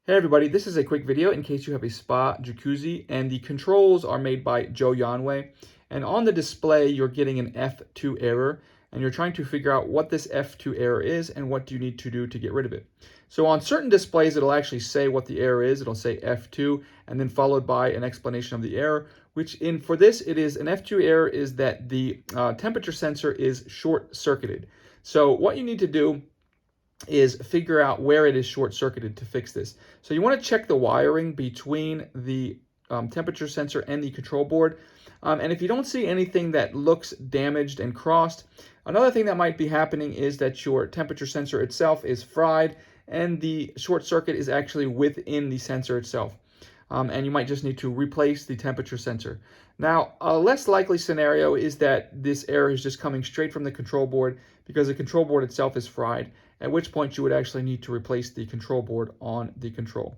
Hey everybody, this is a quick video in case you have a spa jacuzzi, and the controls are made by Joyonway. And on the display, you're getting an F2 error, and you're trying to figure out what this F2 error is and what do you need to do to get rid of it. So on certain displays, it'll actually say what the error is. It'll say F2 and then followed by an explanation of the error, for this, it is an F2 error is that the temperature sensor is short-circuited. So what you need to do is figure out where it is short-circuited to fix this. So you want to check the wiring between the temperature sensor and the control board. And if you don't see anything that looks damaged and crossed, another thing that might be happening is that your temperature sensor itself is fried and the short circuit is actually within the sensor itself. And you might just need to replace the temperature sensor. Now, a less likely scenario is that this error is just coming straight from the control board because the control board itself is fried, at which point you would actually need to replace the control board on the control.